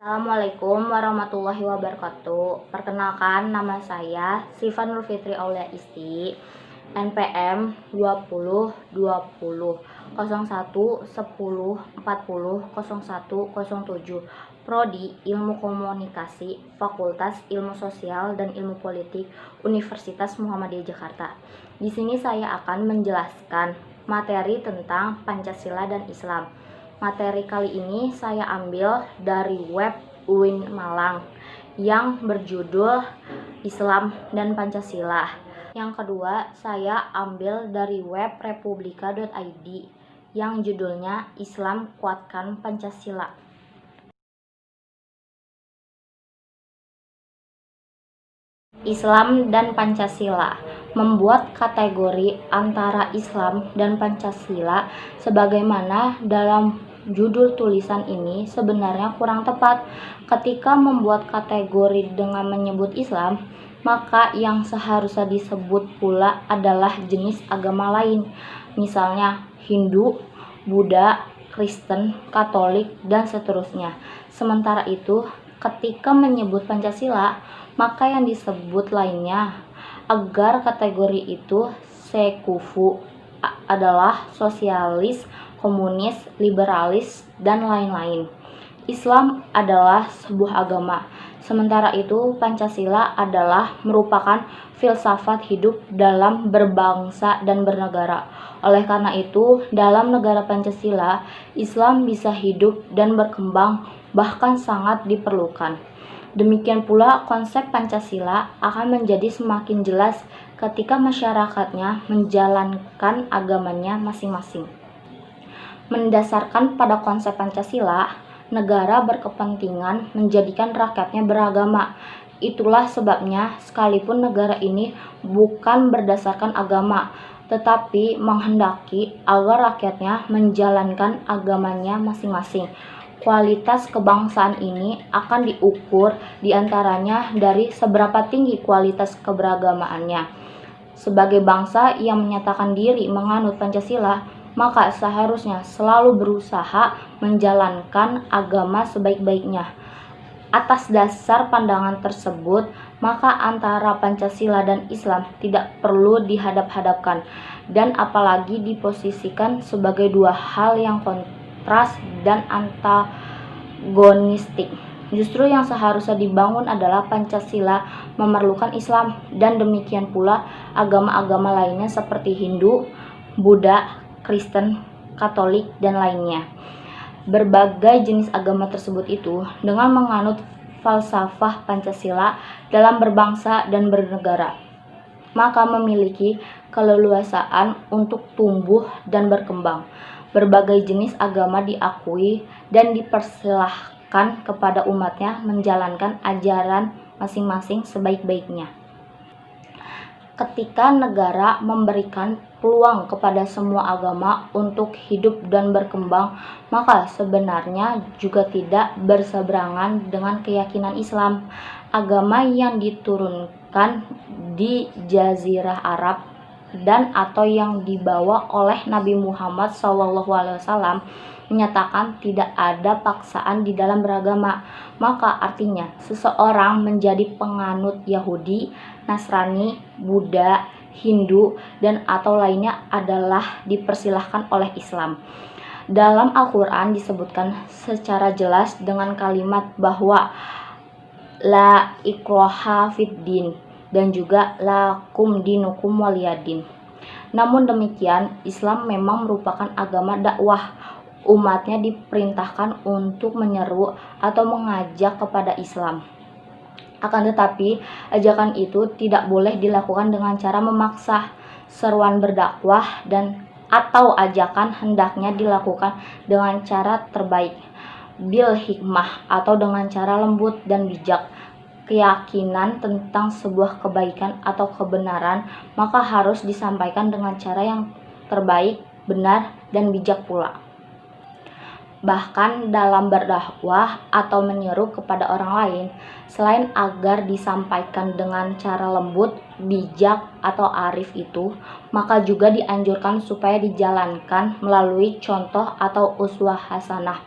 Assalamualaikum warahmatullahi wabarakatuh. Perkenalkan, nama saya Siva Nur Fitri Aulia Isti, NPM 20 20 01 10 40 01 07, Prodi Ilmu Komunikasi, Fakultas Ilmu Sosial dan Ilmu Politik, Universitas Muhammadiyah Jakarta. Di sini saya akan menjelaskan materi tentang Pancasila dan Islam. Materi kali ini saya ambil dari web UIN Malang yang berjudul Islam dan Pancasila. Yang kedua, saya ambil dari web republika.id yang judulnya Islam Kuatkan Pancasila. Islam dan Pancasila membuat kategori antara Islam dan Pancasila sebagaimana dalam judul tulisan ini sebenarnya kurang tepat. Ketika membuat kategori dengan menyebut Islam, maka yang seharusnya disebut pula adalah jenis agama lain, misalnya Hindu, Buddha, Kristen, Katolik, dan seterusnya. Sementara itu, ketika menyebut Pancasila, maka yang disebut lainnya agar kategori itu sekufu adalah sosialis, komunis, liberalis, dan lain-lain. Islam adalah sebuah agama, sementara itu Pancasila adalah merupakan filsafat hidup dalam berbangsa dan bernegara. Oleh karena itu, dalam negara Pancasila, Islam bisa hidup dan berkembang, bahkan sangat diperlukan. Demikian pula konsep Pancasila akan menjadi semakin jelas ketika masyarakatnya menjalankan agamanya masing-masing. Mendasarkan pada konsep Pancasila, negara berkepentingan menjadikan rakyatnya beragama. Itulah sebabnya sekalipun negara ini bukan berdasarkan agama, tetapi menghendaki agar rakyatnya menjalankan agamanya masing-masing. Kualitas kebangsaan ini akan diukur diantaranya dari seberapa tinggi kualitas keberagamaannya. Sebagai bangsa yang menyatakan diri menganut Pancasila, maka seharusnya selalu berusaha menjalankan agama sebaik-baiknya. Atas dasar pandangan tersebut, maka antara Pancasila dan Islam tidak perlu dihadap-hadapkan, dan apalagi diposisikan sebagai dua hal yang kontras dan antagonistik. Justru yang seharusnya dibangun adalah Pancasila memerlukan Islam, dan demikian pula agama-agama lainnya seperti Hindu, Buddha, Kristen, Katolik, dan lainnya. Berbagai jenis agama tersebut itu dengan menganut falsafah Pancasila dalam berbangsa dan bernegara, maka memiliki keleluasaan untuk tumbuh dan berkembang. Berbagai jenis agama diakui dan dipersilahkan kepada umatnya menjalankan ajaran masing-masing sebaik-baiknya. Ketika negara memberikan peluang kepada semua agama untuk hidup dan berkembang, maka sebenarnya juga tidak berseberangan dengan keyakinan Islam, agama yang diturunkan di Jazirah Arab dan atau yang dibawa oleh Nabi Muhammad SAW menyatakan tidak ada paksaan di dalam beragama. Maka artinya seseorang menjadi penganut Yahudi, Nasrani, Buddha, Hindu, dan atau lainnya adalah dipersilahkan oleh Islam. Dalam Al-Quran disebutkan secara jelas dengan kalimat bahwa la ikraha fid din dan juga lakum dinukum waliyadin. Namun demikian, Islam memang merupakan agama dakwah. Umatnya diperintahkan untuk menyeru atau mengajak kepada Islam. Akan tetapi, ajakan itu tidak boleh dilakukan dengan cara memaksa. Seruan berdakwah dan atau ajakan hendaknya dilakukan dengan cara terbaik, bil hikmah atau dengan cara lembut dan bijak. Keyakinan tentang sebuah kebaikan atau kebenaran maka harus disampaikan dengan cara yang terbaik, benar, dan bijak pula. bahkan dalam berdakwah atau menyeru kepada orang lain, selain agar disampaikan dengan cara lembut, bijak, atau arif itu, maka juga dianjurkan supaya dijalankan melalui contoh atau uswah hasanah.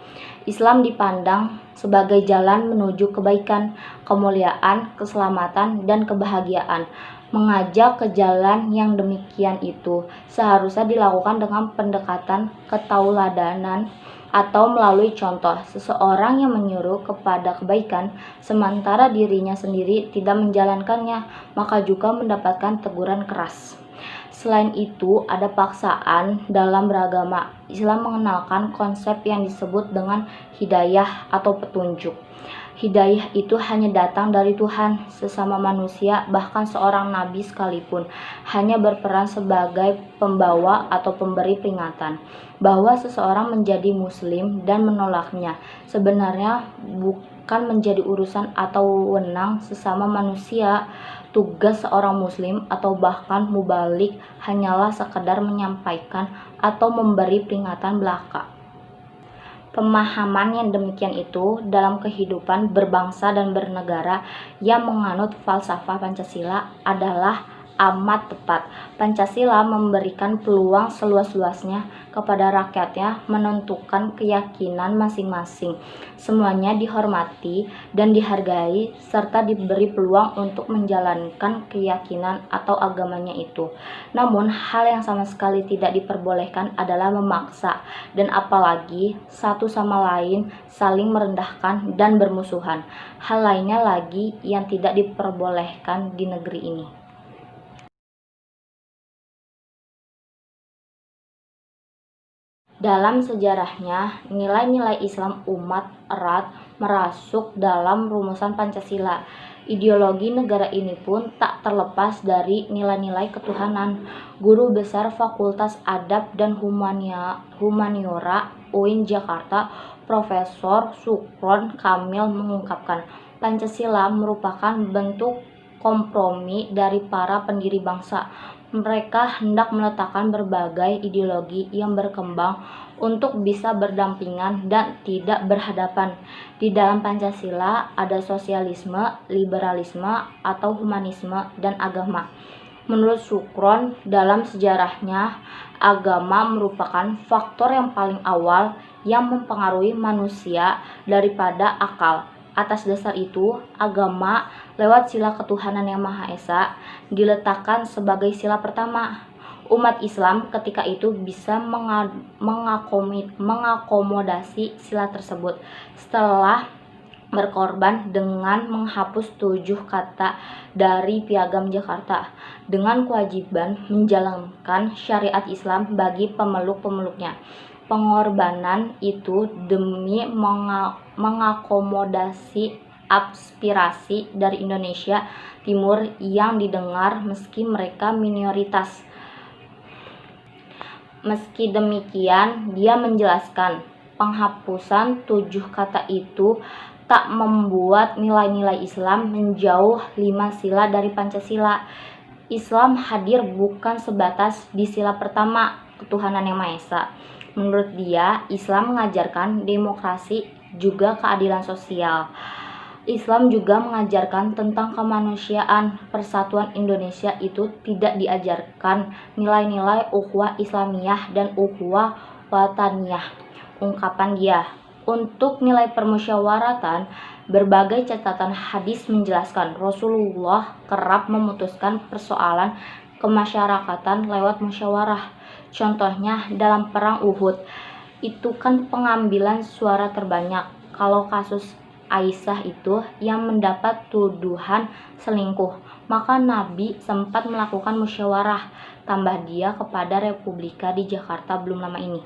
Islam dipandang sebagai jalan menuju kebaikan, kemuliaan, keselamatan, dan kebahagiaan. Mengajak ke jalan yang demikian itu seharusnya dilakukan dengan pendekatan ketauladanan atau melalui contoh. Seseorang yang menyuruh kepada kebaikan sementara dirinya sendiri tidak menjalankannya, maka juga mendapatkan teguran keras. Selain itu, ada paksaan dalam beragama. Islam mengenalkan konsep yang disebut dengan hidayah atau petunjuk. Hidayah itu hanya datang dari Tuhan. Sesama manusia, bahkan seorang nabi sekalipun, hanya berperan sebagai pembawa atau pemberi peringatan bahwa seseorang menjadi muslim dan menolaknya sebenarnya bukan menjadi urusan atau wewenang sesama manusia. Tugas seorang muslim atau bahkan mubalik hanyalah sekedar menyampaikan atau memberi peringatan belaka. Pemahaman yang demikian itu dalam kehidupan berbangsa dan bernegara yang menganut falsafah Pancasila adalah amat tepat. Pancasila memberikan peluang seluas-luasnya kepada rakyatnya menentukan keyakinan masing-masing. Semuanya dihormati dan dihargai serta diberi peluang untuk menjalankan keyakinan atau agamanya itu. Namun hal yang sama sekali tidak diperbolehkan adalah memaksa dan apalagi satu sama lain saling merendahkan dan bermusuhan. Hal lainnya lagi yang tidak diperbolehkan di negeri ini. Dalam sejarahnya, nilai-nilai Islam umat erat merasuk dalam rumusan Pancasila. Ideologi negara ini pun tak terlepas dari nilai-nilai ketuhanan. Guru Besar Fakultas Adab dan Humaniora UIN Jakarta, Profesor Sukron Kamil mengungkapkan, Pancasila merupakan bentuk kompromi dari para pendiri bangsa. Mereka hendak meletakkan berbagai ideologi yang berkembang untuk bisa berdampingan dan tidak berhadapan. Di dalam Pancasila ada sosialisme, liberalisme, atau humanisme, dan agama. Menurut Sukron, dalam sejarahnya, agama merupakan faktor yang paling awal yang mempengaruhi manusia daripada akal. Atas dasar itu, agama lewat sila ketuhanan yang Maha Esa diletakkan sebagai sila pertama. Umat Islam ketika itu bisa mengakomodasi sila tersebut setelah berkorban dengan menghapus 7 kata dari Piagam Jakarta dengan kewajiban menjalankan syariat Islam bagi pemeluk-pemeluknya. Pengorbanan itu demi mengakomodasi aspirasi dari Indonesia Timur yang didengar meski mereka minoritas. Meski demikian, dia menjelaskan penghapusan 7 kata itu tak membuat nilai-nilai Islam menjauh 5 sila dari Pancasila. Islam hadir bukan sebatas di sila pertama, ketuhanan yang Maha Esa. Menurut dia, Islam mengajarkan demokrasi juga keadilan sosial. Islam juga mengajarkan tentang kemanusiaan. Persatuan Indonesia itu tidak diajarkan nilai-nilai ukhuwah Islamiyah dan ukhuwah wataniyah. Ungkapan dia, untuk nilai permusyawaratan, berbagai catatan hadis menjelaskan Rasulullah kerap memutuskan persoalan kemasyarakatan lewat musyawarah. Contohnya dalam perang Uhud, itu kan pengambilan suara terbanyak. Kalau kasus Aisyah itu yang mendapat tuduhan selingkuh, maka Nabi sempat melakukan musyawarah, tambah dia kepada Republika di Jakarta belum lama ini.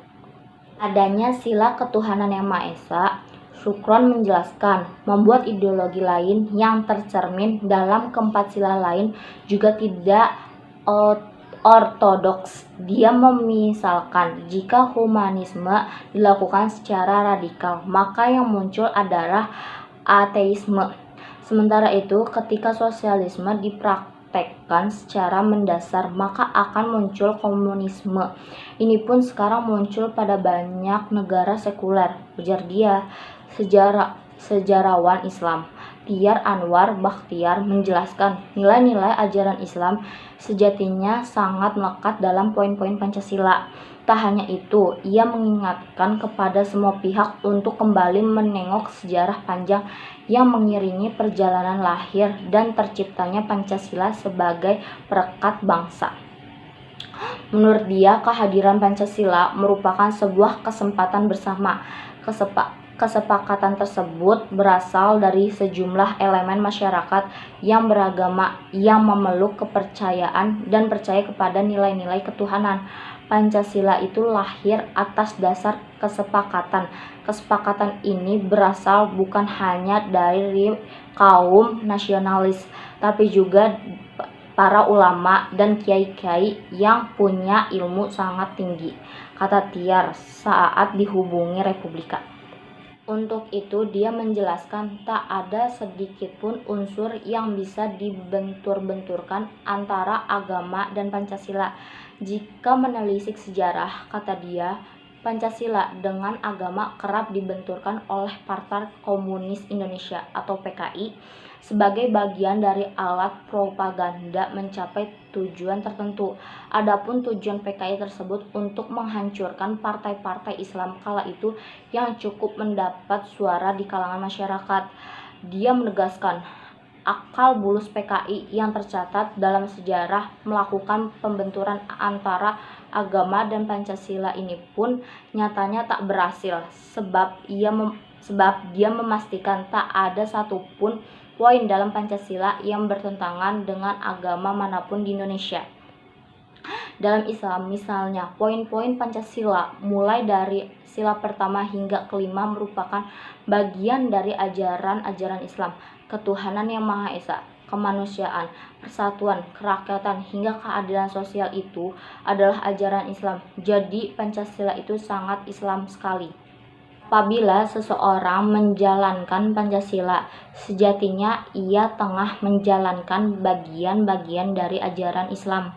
Adanya sila ketuhanan yang Maha Esa, Sukron menjelaskan, membuat ideologi lain yang tercermin dalam keempat sila lain juga tidak ortodoks. Dia memisalkan, jika humanisme dilakukan secara radikal, maka yang muncul adalah ateisme. Sementara itu, ketika sosialisme dipraktekkan secara mendasar, maka akan muncul komunisme. Ini pun sekarang muncul pada banyak negara sekuler, ujar dia. Sejarawan Islam Tiar Anwar Bakhtiar menjelaskan, nilai-nilai ajaran Islam sejatinya sangat melekat dalam poin-poin Pancasila. Tak hanya itu, ia mengingatkan kepada semua pihak untuk kembali menengok sejarah panjang yang mengiringi perjalanan lahir dan terciptanya Pancasila sebagai perekat bangsa. Menurut dia, kehadiran Pancasila merupakan sebuah kesempatan bersama. Kesepakatan tersebut berasal dari sejumlah elemen masyarakat yang beragama yang memeluk kepercayaan dan percaya kepada nilai-nilai ketuhanan. Pancasila itu lahir atas dasar kesepakatan. Kesepakatan ini berasal bukan hanya dari kaum nasionalis, tapi juga para ulama dan kiai-kiai yang punya ilmu sangat tinggi, kata Tiar saat dihubungi Republika. Untuk itu, dia menjelaskan tak ada sedikitpun unsur yang bisa dibentur-benturkan antara agama dan Pancasila. Jika menelisik sejarah, kata dia, Pancasila dengan agama kerap dibenturkan oleh Partai Komunis Indonesia atau PKI sebagai bagian dari alat propaganda mencapai tujuan tertentu. Adapun tujuan PKI tersebut untuk menghancurkan partai-partai Islam kala itu yang cukup mendapat suara di kalangan masyarakat. Dia menegaskan, akal bulus PKI yang tercatat dalam sejarah melakukan pembenturan antara agama dan Pancasila ini pun nyatanya tak berhasil, sebab dia memastikan tak ada satupun poin dalam Pancasila yang bertentangan dengan agama manapun di Indonesia. Dalam Islam misalnya, poin-poin Pancasila mulai dari sila pertama hingga kelima merupakan bagian dari ajaran-ajaran Islam. Ketuhanan yang Maha Esa, kemanusiaan, persatuan, kerakyatan, hingga keadilan sosial itu adalah ajaran Islam. Jadi Pancasila itu sangat Islam sekali. Apabila seseorang menjalankan Pancasila, sejatinya ia tengah menjalankan bagian-bagian dari ajaran Islam.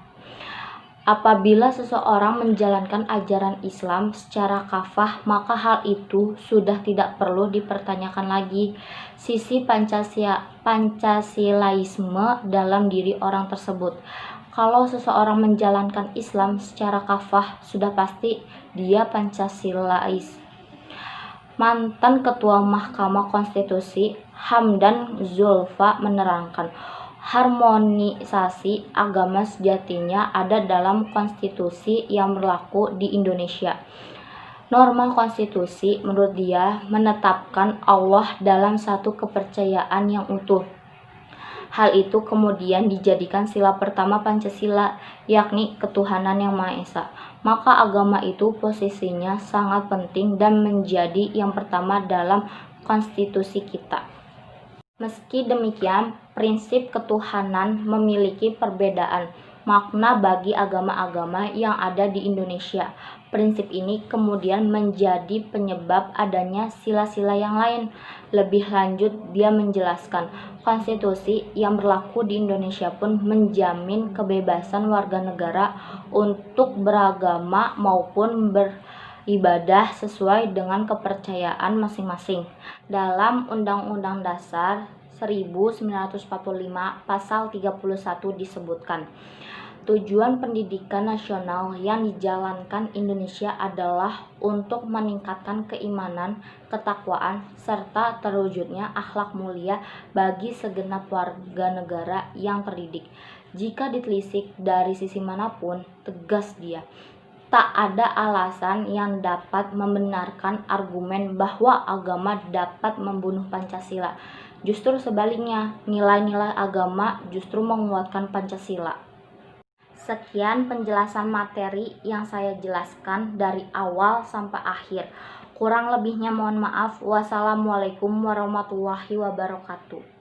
Apabila seseorang menjalankan ajaran Islam secara kafah, maka hal itu sudah tidak perlu dipertanyakan lagi. Sisi Pancasilaisme dalam diri orang tersebut. Kalau seseorang menjalankan Islam secara kafah, sudah pasti dia Pancasilais. Mantan Ketua Mahkamah Konstitusi Hamdan Zulfa menerangkan, harmonisasi agama sejatinya ada dalam konstitusi yang berlaku di Indonesia. Norma konstitusi menurut dia menetapkan Allah dalam satu kepercayaan yang utuh. Hal itu kemudian dijadikan sila pertama Pancasila, yakni ketuhanan yang Maha Esa. Maka agama itu posisinya sangat penting dan menjadi yang pertama dalam konstitusi kita. Meski demikian, prinsip ketuhanan memiliki perbedaan makna bagi agama-agama yang ada di Indonesia. Prinsip ini kemudian menjadi penyebab adanya sila-sila yang lain. Lebih lanjut, dia menjelaskan, konstitusi yang berlaku di Indonesia pun menjamin kebebasan warga negara untuk beragama maupun beribadah sesuai dengan kepercayaan masing-masing. Dalam Undang-Undang Dasar 1945 Pasal 31 disebutkan, tujuan pendidikan nasional yang dijalankan Indonesia adalah untuk meningkatkan keimanan, ketakwaan, serta terwujudnya akhlak mulia bagi segenap warga negara yang terdidik. Jika ditelisik dari sisi manapun, tegas dia, tak ada alasan yang dapat membenarkan argumen bahwa agama dapat membunuh Pancasila. Justru sebaliknya, nilai-nilai agama justru menguatkan Pancasila. Sekian penjelasan materi yang saya jelaskan dari awal sampai akhir. Kurang lebihnya mohon maaf. Wassalamualaikum warahmatullahi wabarakatuh.